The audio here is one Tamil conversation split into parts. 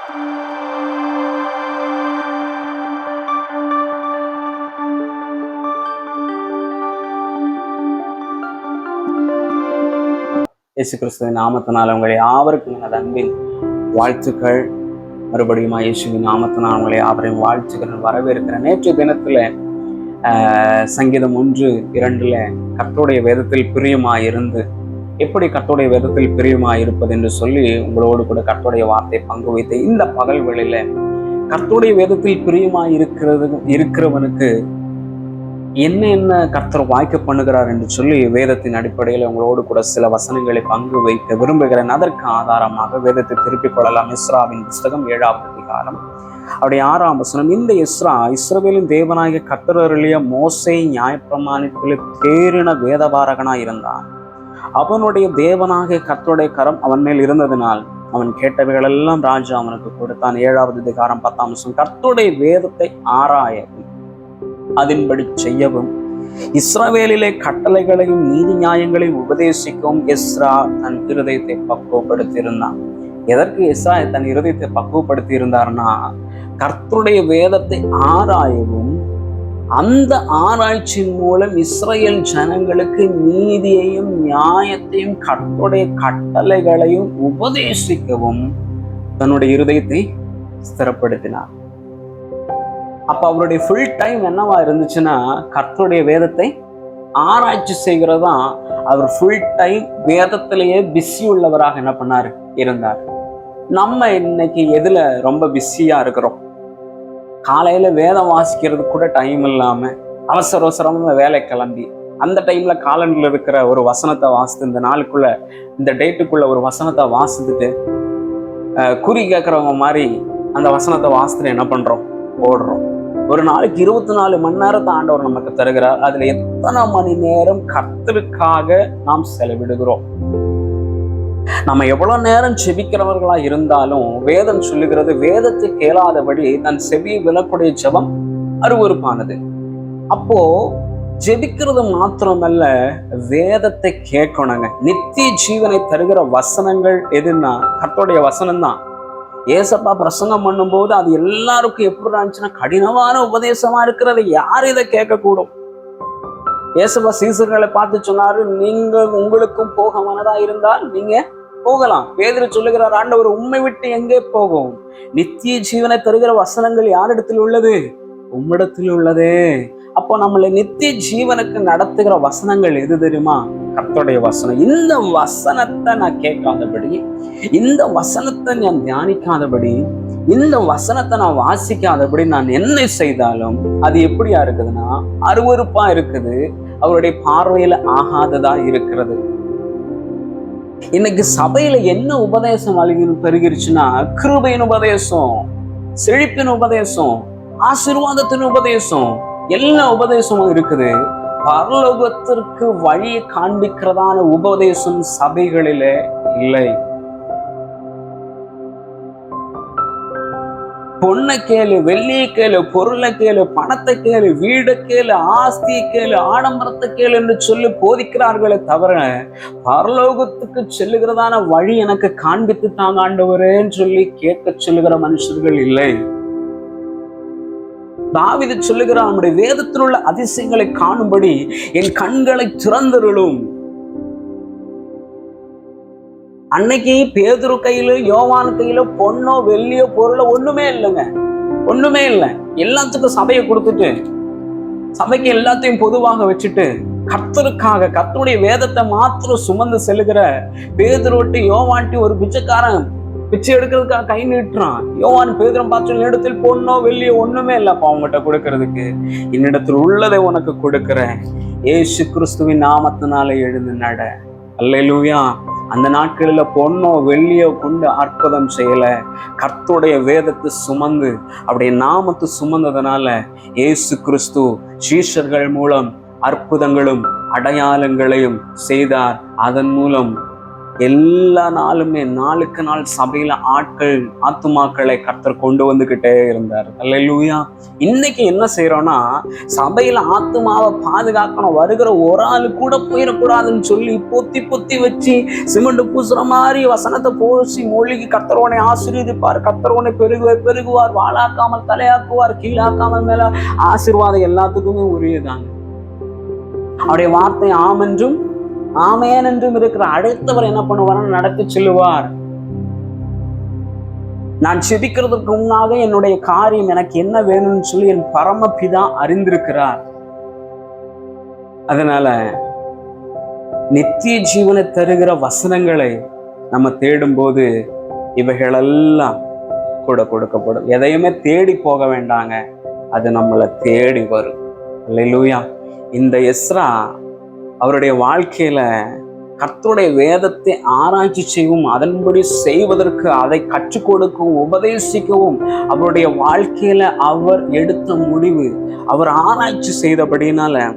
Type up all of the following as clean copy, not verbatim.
இயேசு கிறிஸ்துவின் நாமத்தினால் உங்களை யாவருக்கும் எனது அன்பின் வாழ்த்துக்கள். மறுபடியும் இயேசுவின் நாமத்தினால் உங்களை யாவரையும் வாழ்த்துக்கள் வரவேற்கிறேன். நேற்று தினத்துல சங்கீதம் 1:2 கர்த்தருடைய வேதத்தில் பிரியமாயிருந்து எப்படி கர்த்தருடைய வேதத்தில் பிரியமாயிருப்பது என்று சொல்லி உங்களோடு கூட கர்த்தருடைய வார்த்தை பங்கு வைத்து இந்த பகல் வேளையில கர்த்தருடைய வேதத்தில் இருக்கிறவனுக்கு என்ன கர்த்தர் வாய்க்க பண்ணுகிறார் என்று சொல்லி வேதத்தின் அடிப்படையில் உங்களோடு கூட சில வசனங்களை பங்கு வைக்க விரும்புகிறேன். அதற்கு ஆதாரமாக வேதத்தை திருப்பிக் கொள்ளலாம். எஸ்ராவின் புஸ்தகம் 7ஆம் அதிகாரம் அவருடைய 6ஆம் வசனம். இந்த இஸ்ரவேலின் தேவனாகிய கர்த்தர் அருளிய மோசே நியாயப்பிரமாணத்தில் தேறின வேதபாரகனாய் இருந்தான். அவனுடைய தேவனாகிய கர்த்தருடைய கரம் அவன் மேல் இருந்ததினால் அவன் கேட்டவைகளெல்லாம் ராஜா அவனுக்கு கொடுத்தான். 7ஆவது அதிகாரம் 10ஆம் வசனம். கர்த்தருடைய வேதத்தை ஆராயவும் அதன்படி செய்யவும் இஸ்ரவேலிலே கட்டளைகளையும் நீதி நியாயங்களையும் உபதேசிக்கவும் எஸ்ரா தன் இருதயத்தை பக்குவப்படுத்தியிருந்தான். எதற்கு எஸ்ரா தன் இருதயத்தை பக்குவப்படுத்தி இருந்தார்னா, கர்த்தருடைய வேதத்தை ஆராயவும் அந்த ஆராய்ச்சியின் மூலம் இஸ்ரவேல் ஜனங்களுக்கு நீதியையும் நியாயத்தையும் கர்த்தருடைய கட்டளைகளையும் உபதேசிக்கவும் தன்னுடைய இருதயத்தை ஸ்திரப்படுத்தினார். அப்ப அவருடைய ஃபுல் டைம் என்னவா இருந்துச்சுன்னா, கர்த்தருடைய வேதத்தை ஆராய்ச்சி செய்கிறதா அவர் ஃபுல் டைம் வேதத்திலேயே பிஸி உள்ளவராக என்ன பண்ணாரு இருந்தார். நம்ம இன்னைக்கு எதுல ரொம்ப பிஸியா இருக்கிறோம்? காலையில வேதம் வாசிக்கிறது கூட டைம் இல்லாம அவசரமா வேலை கிளம்பி அந்த டைம்ல காலண்டில் இருக்கிற ஒரு வசனத்தை வாசித்து இந்த நாளுக்குள்ள இந்த டேட்டுக்குள்ள ஒரு வசனத்தை வாசித்துட்டு குறி கேட்கறவங்க மாதிரி அந்த வசனத்தை வாசித்துட்டு என்ன பண்றோம்? ஓடுறோம். ஒரு நாளைக்கு 24 மணி நேரத்தை ஆண்டவர் நமக்கு தருகிறார். அதுல எத்தனை மணி நேரம் கர்த்தருக்காக நாம் செலவிடுகிறோம்? நம்ம எவ்வளவு நேரம் செபிக்கிறவர்களா இருந்தாலும் வேதம் சொல்லுகிறது, வேதத்தை கேளாதபடி தன் செவியை விலக்கூடிய ஜெபம் அருவருப்பானது. அப்போ ஜெபிக்கிறது மாத்திரமல்ல, வேதத்தை கேட்கணுங்க. நித்திய ஜீவனை தருகிற வசனங்கள் எதுன்னா கர்த்தருடைய வசனம் தான். ஏசப்பா பிரசங்கம் பண்ணும்போது அது எல்லாருக்கும் எப்படி இருந்துச்சுன்னா, கடினமான உபதேசமா இருக்கிறது, யார் இதை கேட்கக்கூடும்? ஏசப்பா சீசர்களை பார்த்து சொன்னாரு, உங்களுக்கும் போக மனதா இருந்தால் நீங்க போகலாம். பேதுரு சொல்லுகிறார், ஆண்டவர் உம்மை விட்டு எங்கே போகும்? நித்திய ஜீவனை தருகிற வசனங்கள் யாரிடத்தில் உள்ளது? உம்மிடத்தில் உள்ளது. அப்போ நம்மளை நித்திய ஜீவனுக்கு நடத்துகிற வசனங்கள் எது தெரியுமா? கர்த்தருடைய வசனம். இந்த வசனத்தை நான் கேட்காதபடி, இந்த வசனத்தை நான் தியானிக்காதபடி, இந்த வசனத்தை நான் வாசிக்காதபடி நான் என்ன செய்தாலும் அது எப்படியா இருக்குதுன்னா அருவருப்பா இருக்குது, அவருடைய பார்வையில ஆகாததா இருக்கிறது. இன்னைக்கு சபையில என்ன உபதேசம் பெருகிருச்சுன்னா, கிருபையின் உபதேசம், செழிப்பின் உபதேசம், ஆசீர்வாதத்தின் உபதேசம், எல்லா உபதேசமும் இருக்குது. பரலோகத்திற்கு வழியை காண்பிக்கிறதான உபதேசம் சபைகளிலே இல்லை. பொண்ணை கேளு, வெள்ளியை கேளு, பொருளை கேளு, பணத்தை கேளு, வீடை கேளு, ஆஸ்தியை கேளு, ஆடம்பரத்தை கேளு என்று சொல்லி போதிக்கிறார்களே தவிர, பரலோகத்துக்கு செல்லுகிறதான வழி எனக்கு காண்பித்து தாங்க ஆண்டவரேன்னு சொல்லி கேட்க சொல்லுகிற மனுஷர்கள் இல்லை. தாவீது சொல்லுகிறார், நம்முடைய வேதத்தில் உள்ள அதிசயங்களை காணும்படி என் கண்களை திறந்தருளும். அன்னைக்கு பேதுரு கையில, யோவான் கையில பொண்ணோ வெள்ளியோ பொருளோ ஒண்ணுமே இல்லைங்க, ஒண்ணுமே இல்லை. எல்லாத்துக்கும் சபையை கொடுத்துட்டு, சபைக்கு எல்லாத்தையும் பொதுவாக வச்சுட்டு, கர்த்தருக்காக கர்த்தருடைய வேதத்தை மாத்திரம் சுமந்து செல்லுகிற பேதுருட்டு யோவான்ட்டி ஒரு பிச்சைக்காரன் பிச்சை எடுக்கிறதுக்காக கை நீட்டுறான். யோவான் பேதுரும் பார்த்து, என்னிடத்தில் பொண்ணோ வெள்ளியோ ஒண்ணுமே இல்லப்பா உங்ககிட்ட கொடுக்கறதுக்கு, என்னிடத்தில் உள்ளதை உனக்கு கொடுக்கிறேன், ஏசு கிறிஸ்துவின் நாமத்தினால எழுந்து நட. அல்லேலூயா. அந்த நாட்களில பொண்ணோ வெள்ளியோ கொண்டு அற்புதம் செய்யல, கர்த்தருடைய வேதத்தை சுமந்து அவருடைய நாமத்தை சுமந்ததுனால ஏசு கிறிஸ்து சீஷர்கள் மூலம் அற்புதங்களும் அடையாளங்களையும் செய்தார். அதன் மூலம் எல்லா நாளுமே நாளுக்கு நாள் சபையில ஆத்துமாக்களை கர்த்தர் கொண்டு வந்துகிட்டே இருந்தார். அல்லேலூயா. இன்னைக்கு என்ன செய்யறோம்னா, சபையில ஆத்துமாவை பாதுகாக்கணும், வருகிற ஒரு ஆளு கூட போயிடக்கூடாதுன்னு சொல்லி பொத்தி பொத்தி வச்சு சிமெண்ட் பூசுற மாதிரி வசனத்தை பூசி மொழிக்கு கர்த்தரோனை ஆசீர்வதிப்பார், கர்த்தரோனை பெருகுவார், வாழாக்காமல் தலையாக்குவார், கீழாக்காமல் மேல ஆசீர்வாதம் எல்லாத்துக்குமே உரியதாங்க. அவருடைய வார்த்தை ஆம் என்றும் ஆமேன் என்றும் இருக்கிற அடுத்தவர் என்ன பண்ணுவார்? நடத்தி செல்லுவார். நான் சிரிக்கிறதுக்கு முன்னாக என்னுடைய காரியம் எனக்கு என்ன வேணும்னு சொல்லி என் பரமபிதா அறிந்திருக்கிறார். அதனால நித்திய ஜீவனை தருகிற வசனங்களை நம்ம தேடும் போது இவைகளெல்லாம் கூட கொடுக்கப்படும். எதையுமே தேடி போக வேண்டாங்க, அது நம்மளை தேடி வரும். அல்லேலூயா. இந்த எஸ்ரா அவருடைய வாழ்க்கையில கர்த்தருடைய வேதத்தை ஆராய்ச்சி செய்யவும், அதன்படி செய்வதற்கு, அதை கற்றுக் கொடுக்கவும், உபதேசிக்கவும் அவருடைய வாழ்க்கையில அவர் எடுத்த முடிவு, அவர் ஆராய்ச்சி செய்தபடினால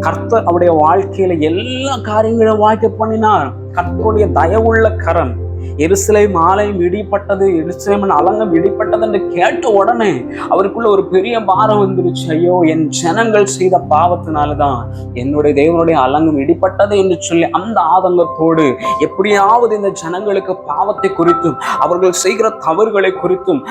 கர்த்தர் அவருடைய வாழ்க்கையில எல்லா காரியங்களும் வாய்க்க பண்ணினார். கர்த்தருடைய தயவுள்ள கரம். எருசலேம் ஆலயம் இடிப்பட்டது, எருசலேமின் அலங்கம் இடிப்பட்டது என்று கேட்ட உடனே அவருக்குள்ள ஒரு பெரிய பாரம் வந்துருச்சு. ஐயோ, என் ஜனங்கள் செய்த பாவத்தினால்தான் என்னுடைய தேவனுடைய அலங்கம் இடிப்பட்டது என்று சொல்லி அந்த ஆதங்கத்தோடு எப்படியாவது இந்த ஜனங்களுக்கு பாவத்தை குறித்தும், அவர்கள் செய்கிற தவறுகளை குறித்தும்,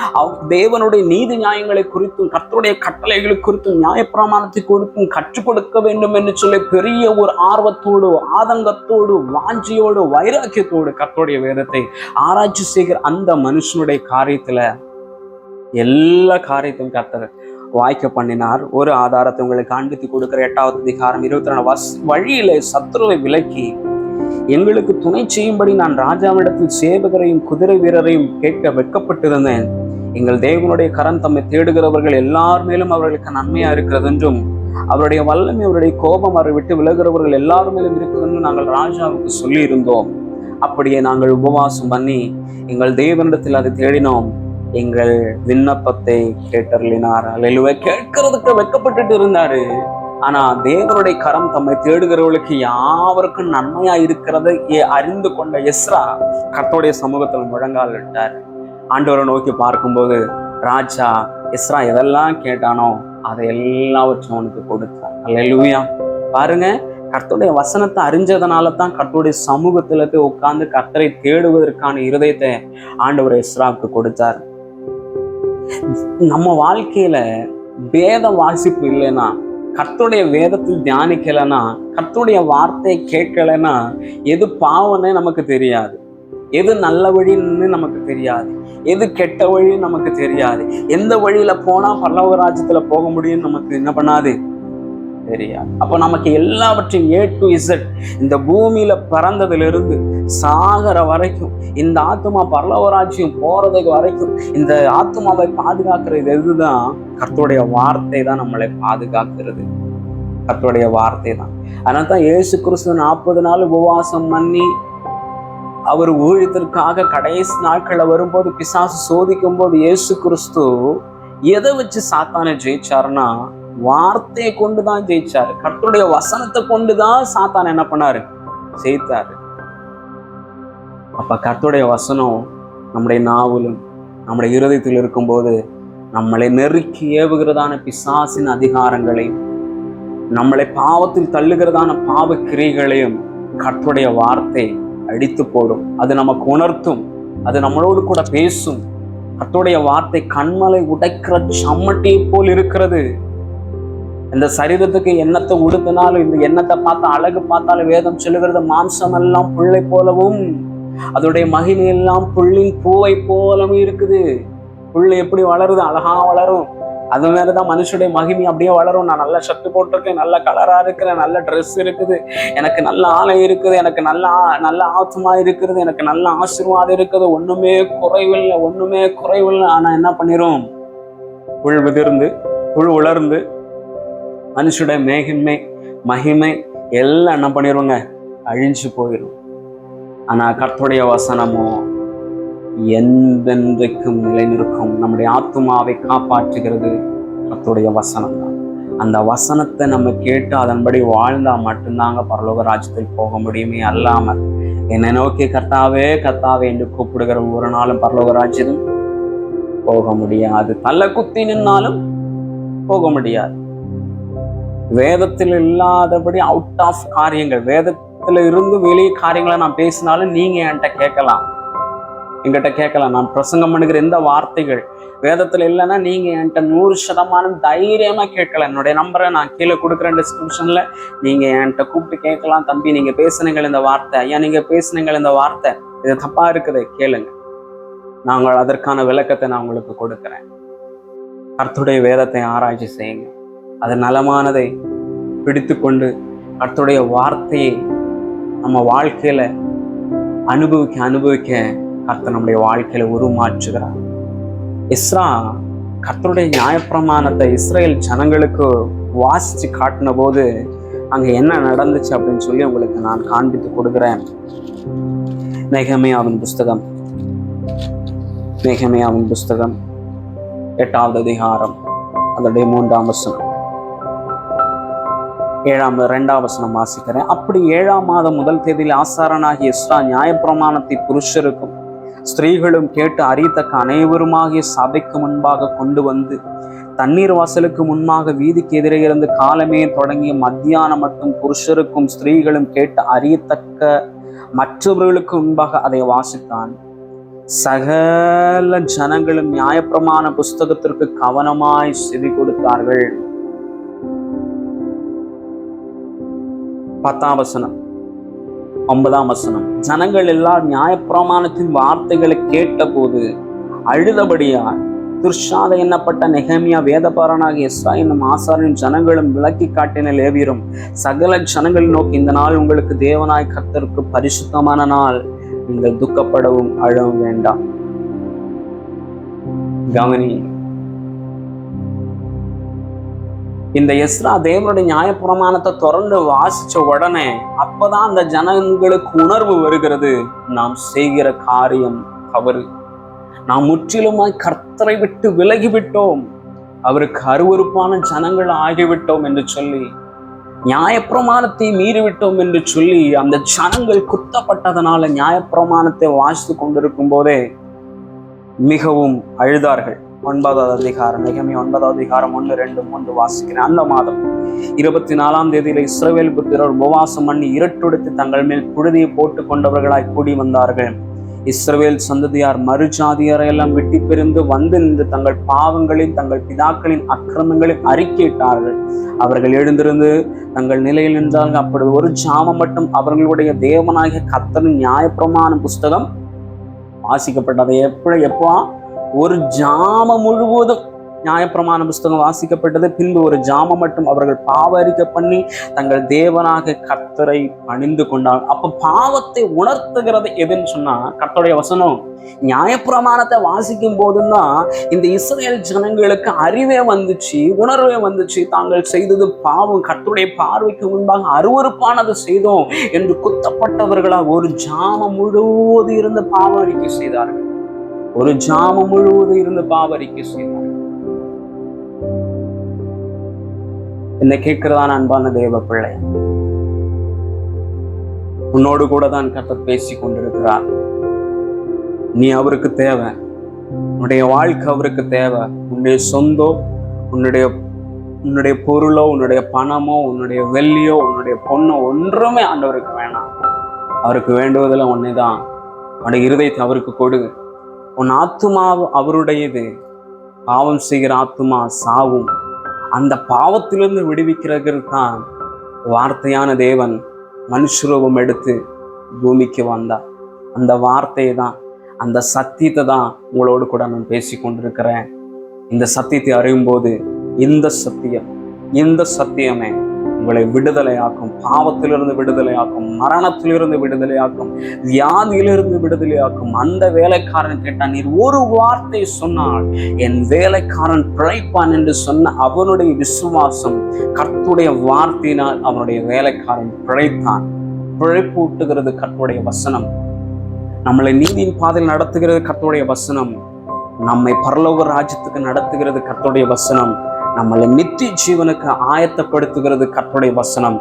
தேவனுடைய நீதி நியாயங்களை குறித்தும், கர்த்தருடைய கட்டளைகளை குறித்தும், நியாயப்பிரமாணத்தை குறித்தும் கற்றுக் கொடுக்க வேண்டும் என்று சொல்லி பெரிய ஒரு ஆர்வத்தோடு, ஆதங்கத்தோடு, வாஞ்சியோடு, வைராக்கியத்தோடு கர்த்தருடைய வேதத்தை ஆராய்ச்சி செய்கிற அந்த மனுஷனுடைய காரியத்துல எல்லா காரியத்தையும் கர்த்தர் வாய்க்க பண்ணினார். ஒரு ஆதாரத்தை உங்களுக்கு காண்பித்து கொடுக்கிற 8வது அதிகாரம் 22 வழியிலே சத்துருவை விலக்கி எங்களுக்கு துணை செய்யும்படி நான் ராஜாவிடத்தில் சேவகரையும் குதிரை வீரரையும் கேட்க வெட்கப்பட்டிருந்தேன். எங்கள் தேவனுடைய கரம் தம்மை தேடுகிறவர்கள் எல்லார் மேலும் அவர்களுக்கு நன்மையா இருக்கிறது என்றும், அவருடைய வல்லமை, அவருடைய கோபம் அவரை விட்டு விலகிறவர்கள் எல்லார் மேலும் இருக்குது என்று நாங்கள் ராஜாவுக்கு சொல்லி இருந்தோம். அப்படியே நாங்கள் உபவாசம் பண்ணி எங்கள் தேவனிடத்தில் அதை தேடினோம். எங்கள் விண்ணப்பத்தை கேட்டருளினார். அல்லேலூயா. கேட்கறதுக்கு வெட்கப்பட்டுட்டு இருந்தாரு. ஆனா தேவனுடைய கரம் தம்மை தேடுகிறவர்களுக்கு யாவருக்கும் நன்மையா இருக்கிறதை அறிந்து கொண்ட எஸ்ரா கர்த்தருடைய சமூகத்தில் முழங்கால் இட்டார். ஆண்டவரை நோக்கி பார்க்கும்போது ராஜா எஸ்ரா எதெல்லாம் கேட்டானோ அதை எல்லாவற்றையும் அவனுக்கு கொடுத்தார். அல்லேலூயா. பாருங்க, கர்த்தருடைய வசனத்தை அறிஞ்சதுனால தான் கர்த்தருடைய சமூகத்துல போய் உட்கார்ந்து கர்த்தரை தேடுவதற்கான இருதயத்தை ஆண்டவர் எஸ்ராவுக்கு கொடுத்தார். நம்ம வாழ்க்கையில வேத வாசிப்பு இல்லைன்னா, கர்த்தருடைய வேதத்தில் தியானிக்கலைன்னா, கர்த்தருடைய வார்த்தையை கேட்கலைன்னா, எது பாவம்னு நமக்கு தெரியாது, எது நல்ல வழின்னு நமக்கு தெரியாது, எது கெட்ட வழின்னு நமக்கு தெரியாது, எந்த வழியில போனா பரலோக ராஜ்யத்துல போக முடியும்னு நமக்கு என்ன பண்ணாது தெரியாது. அப்ப நமக்கு எல்லாவற்றையும் A to Z, இந்த பூமியில பிறந்ததிலிருந்து சாகர வரைக்கும், இந்த ஆத்மா பரலோக ராஜ்யம் போறதுக்கு வரைக்கும் இந்த ஆத்மாவை பாதுகாக்கிறது எதுதான்? கர்த்தருடைய வார்த்தை தான் நம்மளை பாதுகாக்கிறது. கர்த்தருடைய வார்த்தை தான். அதனால்தான் இயேசு கிறிஸ்து 40 நாள் உபவாசம் பண்ணி அவர் ஊழியத்திற்காக கடைசி நாட்கள்ல வரும்போது, பிசாசு சோதிக்கும் போது இயேசு கிறிஸ்து எதை வச்சு சாத்தானை ஜெயிச்சாருன்னா, வார்த்தையை கொண்டுதான் ஜெயிச்சாரு. கர்த்தருடைய வசனத்தை கொண்டுதான் சாத்தான் என்ன பண்ணாரு? ஜெயித்தாரு. அப்ப கர்த்தருடைய வசனம் நம்முடைய நாவிலும் நம்முடைய இருதயத்தில் இருக்கும்போது நம்மளை நெருக்கி ஏவுகிறதான பிசாசின் அதிகாரங்களையும், நம்மளை பாவத்தில் தள்ளுகிறதான பாவ கிரியைகளையும் கர்த்தருடைய வார்த்தை அடித்து போடும். அது நமக்கு உணர்த்தும், அது நம்மளோடு கூட பேசும். கர்த்தருடைய வார்த்தை கண்மலை உடைக்கிற சம்மட்டியை போல் இருக்கிறது. இந்த சரீரத்துக்கு எண்ணத்தை உடுத்தினாலும், இந்த எண்ணத்தை பார்த்து அழகு பார்த்தாலும் வேதம் சொல்லுகிறது, மாம்சம் எல்லாம் புல்லை போலவும் அதோடைய மகிமை எல்லாம் புல்லின் பூவை போலவும் இருக்குது. புல் எப்படி வளருது? அழகா வளரும். அது மாதிரிதான் மனுஷனுடைய மகிமை அப்படியே வளரும். நான் நல்ல ஷர்ட் போட்டிருக்கேன், நல்ல கலரா இருக்கிறேன், நல்ல ட்ரெஸ் இருக்குது, எனக்கு நல்ல ஆலை இருக்குது, எனக்கு நல்ல ஆத்மா இருக்கிறது, எனக்கு நல்ல ஆசீர்வாதம் இருக்குது, ஒண்ணுமே குறைவில்லை. ஆனா என்ன பண்ணிரும்? புல் விதிர்ந்து, புல் உலர்ந்து, மனுஷனுடைய மகிமை எல்லாம் என்ன பண்ணிருங்க? அழிஞ்சு போயிடும். ஆனா கர்த்தருடைய வசனமோ எந்தெந்தைக்கும் நிலை நிற்கும். நம்முடைய ஆத்துமாவை காப்பாற்றுகிறது கர்த்தருடைய வசனம் தான். அந்த வசனத்தை நம்ம கேட்டு அதன்படி வாழ்ந்தா மட்டும்தாங்க பரலோக ராஜ்யத்தில் போக முடியுமே. அல்லாமல் என்னை நோக்கி கர்த்தாவே கர்த்தாவே என்று கூப்பிடுகிற ஒரு நாளும் பரலோக ராஜ்யம் போக முடியாது. தள்ள குத்தி நின்னாலும் போக முடியாது. வேதத்தில் இல்லாதபடி அவுட் ஆஃப் காரியங்கள், வேதத்துல இருந்து வெளியே காரியங்களை நான் பேசினாலும் நீங்க என்கிட்ட கேட்கலாம். நான் பிரசங்கம் பண்ணுகிற எந்த வார்த்தைகள் வேதத்துல இல்லைன்னா நீங்க என்கிட்ட 100% தைரியமா கேட்கலாம். என்னுடைய நம்பரை நான் கீழே கொடுக்குறேன் டிஸ்கிரிப்ஷன்ல. நீங்க என்கிட்ட கூப்பிட்டு கேட்கலாம், தம்பி நீங்க பேசுனீங்கள் இந்த வார்த்தை, ஐயா நீங்க பேசுனீங்கள் இந்த வார்த்தை, இது தப்பா இருக்குது கேளுங்க, நாங்கள் அதற்கான விளக்கத்தை நான் உங்களுக்கு கொடுக்குறேன். கர்த்தருடைய வேதத்தை ஆராய்ச்சி செய்யுங்க. அது நலமானதை பிடித்து கொண்டு கர்த்தருடைய வார்த்தையை நம்ம வாழ்க்கையில அனுபவிக்க கர்த்தர் நம்முடைய வாழ்க்கையில உருமாற்றுகிறார். இஸ்ரா கர்த்தருடைய நியாயப்பிரமாணத்தை இஸ்ரேல் ஜனங்களுக்கு வாசிச்சு காட்டின போது அங்க என்ன நடந்துச்சு அப்படின்னு சொல்லி உங்களுக்கு நான் காண்பித்து கொடுக்கிறேன். நெகேமியாவின் புஸ்தகம் 8வது அதிகாரம் அதோடைய 3ஆம் வசனம் 2ஆம் வசனம் வாசிக்கிறேன். அப்படி 7ஆம் மாதம் முதல் தேதியில் ஆசாரனாகிய எஸ்ரா நியாயப்பிரமாணத்தை புருஷருக்கும் ஸ்திரீகளும் கேட்டு அறியத்தக்க அனைவருமாகிய சபைக்கு முன்பாக கொண்டு வந்து தண்ணீர் வாசலுக்கு முன்பாக வீதிக்கு எதிரே இருந்து காலமே தொடங்கிய மத்தியானம் மட்டும் புருஷருக்கும் ஸ்திரீகளும் கேட்டு அறியத்தக்க மற்றவர்களுக்கு முன்பாக அதை வாசித்தான். சகல ஜனங்களும் நியாயப்பிரமாண புஸ்தகத்திற்கு கவனமாய் செவி கொடுத்தார்கள். 10ஆம் வசனம் 9ஆம் வசனம். ஜனங்கள் எல்லாம் நியாயப்பிரமாணத்தின் வார்த்தைகளை கேட்ட போது அழுதபடியார் துர்ஷாத எண்ணப்பட்ட நெகேமியா வேதபாரனாகிய எஸ்ரா என்னும் ஆசாரின் ஜனங்களும் விளக்கி காட்டின லேவியரும் சகல ஜனங்கள் நோக்கி, இந்த நாள் உங்களுக்கு தேவனாய் கர்த்தருக்கு பரிசுத்தமான நாள், நீங்கள் துக்கப்படவும் அழவும் வேண்டாம். கவனி, இந்த எஸ்ரா தேவனுடைய நியாயப்பிரமாணத்தை தொடர்ந்து வாசிச்ச உடனே அப்பதான் அந்த ஜனங்களுக்கு உணர்வு வருகிறது, நாம் செய்கிற காரியம் தவறு, நாம் முற்றிலுமாய் கர்த்தரை விட்டு விலகிவிட்டோம், அவருக்கு அருவருப்பான ஜனங்கள் ஆகிவிட்டோம் என்று சொல்லி, நியாயப்பிரமாணத்தை மீறிவிட்டோம் என்று சொல்லி அந்த ஜனங்கள் குத்தப்பட்டதனால நியாயப்பிரமாணத்தை வாசித்து கொண்டிருக்கும் போதே மிகவும் அழுதார்கள். 9வது அதிகாரம் நெகேமியா 9வது அதிகாரம் 1, 2, 3 வாசிக்கிறேன். அந்த மாதம் 24ஆம் தேதியில இஸ்ரவேல் புத்திரர் உபவாசம் பண்ணி இருட்டொடுத்து தங்கள் மேல் புழுதியை போட்டு கொண்டவர்களாய் கூடி வந்தார்கள். இஸ்ரவேல் சந்ததியார் மறுஜாதியாரை எல்லாம் வெட்டி பிரிந்து வந்து நின்று தங்கள் பாவங்களின் தங்கள் பிதாக்களின் அக்கிரமங்களின் அறிக்கையிட்டார்கள். அவர்கள் எழுந்திருந்து தங்கள் நிலையில் நின்றார்கள். அப்பொழுது ஒரு ஜாமம் மட்டும் அவர்களுடைய தேவனாகிய கர்த்தரின் நியாயப்பிரமாண புஸ்தகம் வாசிக்கப்பட்டது. எப்போ ஒரு ஜாமம் முழுவதும் நியாயப்பிரமாண புஸ்தகம் வாசிக்கப்பட்டது. பின்பு ஒரு ஜாமம் மட்டும் அவர்கள் பாவ அறிக்கை பண்ணி தங்கள் தேவனாக கர்த்தரை பணிந்து கொண்டார். அப்ப பாவத்தை உணர்த்துகிறது எதுன்னு சொன்னா கர்த்தருடைய வசனம். நியாயப்பிரமாணத்தை வாசிக்கும் போதுதான் இந்த இஸ்ரேல் ஜனங்களுக்கு அறிவே வந்துச்சு, உணர்வே வந்துச்சு, தாங்கள் செய்தது பாவம், கர்த்தருடைய பார்வைக்கு முன்பாக அருவருப்பானது செய்தோம் என்று குத்தப்பட்டவர்களா ஒரு ஜாமம் முழுவதும் இருந்து பாவ அறிக்கை செய்தார்கள். ஒரு ஜாமம் முழுவதும் இருந்து பாவ அறிக்கை செய்தார்கள். என்னை கேட்கிறதான் அன்பான தேவ பிள்ளை, உன்னோடு கூட தான் கர்த்தர் பேசி கொண்டிருக்கிறார். நீ அவருக்கு தேவை, உன்னுடைய வாழ்க்கை அவருக்கு தேவை. உன்னுடைய சொந்தம், உன்னுடைய பொருளோ, உன்னுடைய பணமோ, உன்னுடைய வெள்ளியோ, உன்னுடைய பொண்ணோ ஒன்றுமே ஆண்டவருக்கு வேணாம். அவருக்கு வேண்டுவதில் ஒன்னைதான். உன்னுடைய இருதயத்தை அவருக்கு கொடு. உன் ஆத்துமா அவருடையது. பாவம் செய்கிற ஆத்துமா சாவும். அந்த பாவத்திலிருந்து விடுவிக்கிறதுக்கு தான் வார்த்தையான தேவன் மனுஷரூபம் எடுத்து பூமிக்கு வந்தார். அந்த வார்த்தையை தான், அந்த சத்தியத்தை தான் உங்களோடு கூட நான் பேசி கொண்டிருக்கிறேன். இந்த சத்தியத்தை அறியும் போது இந்த சத்தியமே உங்களை விடுதலையாக்கும், பாவத்திலிருந்து விடுதலையாக்கும், மரணத்திலிருந்து விடுதலையாக்கும், வியாதியிலிருந்து விடுதலையாக்கும். அந்த வேலைக்காரன் கேட்டான், நீர் ஒரு வார்த்தை சொன்னால் என் வேலைக்காரன் பிழைப்பான் என்று சொன்ன அவனுடைய விசுவாசம் கர்த்தருடைய வார்த்தையினால் அவனுடைய வேலைக்காரன் பிழைத்தான். பிழைப்பூட்டுகிறது கர்த்தருடைய வசனம். நம்மளை நீதியின் பாதையில் நடத்துகிறது கர்த்தருடைய வசனம். நம்மை பரலோக ராஜ்யத்துக்கு நடத்துகிறது கர்த்தருடைய வசனம். நம்மளை நித்திய ஜீவனுக்கு ஆயத்தப்படுத்துகிறது கர்த்தருடைய வசனம்.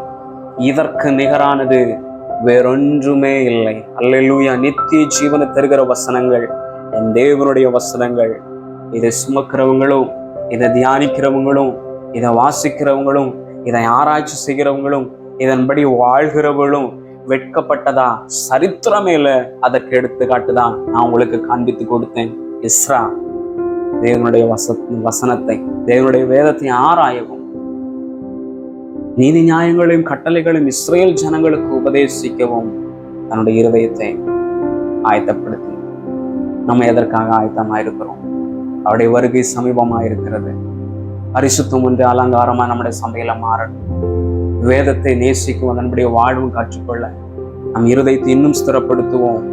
இதற்கு நிகரானது வேறொன்றுமே இல்லை. அல்லேலூயா. நித்திய ஜீவனை தருகிற வசனங்கள் என் தேவனுடைய வசனங்கள். இதை சுமக்கிறவங்களும், இதை தியானிக்கிறவங்களும், இதை வாசிக்கிறவங்களும், இதை ஆராய்ச்சி செய்கிறவங்களும், இதன்படி வாழ்கிறவர்களும் வெட்கப்பட்டதா சரித்திரமே இல்லை. அதற்கு எடுத்துக்காட்டுதான் நான் உங்களுக்கு காண்பித்து கொடுத்தேன். இஸ்ரா தேவனுடைய வசனத்தை, தேவனுடைய வேதத்தை ஆராயவும், நீதி நியாயங்களையும் கட்டளைகளையும் இஸ்ரேல் ஜனங்களுக்கு உபதேசிக்கவும் தன்னுடைய இருதயத்தை ஆயத்தப்படுத்தி நம்ம எதற்காக ஆயத்தமாயிருக்கிறோம்? அவருடைய வருகை சமீபமாயிருக்கிறது. பரிசுத்தம் ஒன்று அலங்காரமா நம்முடைய சபையில மாறணும். வேதத்தை நேசிக்கும், அதனுடைய வாழ்வும் கற்றுக்கொள்ள நம் இருதயத்தை இன்னும் ஸ்திரப்படுத்துவோம்.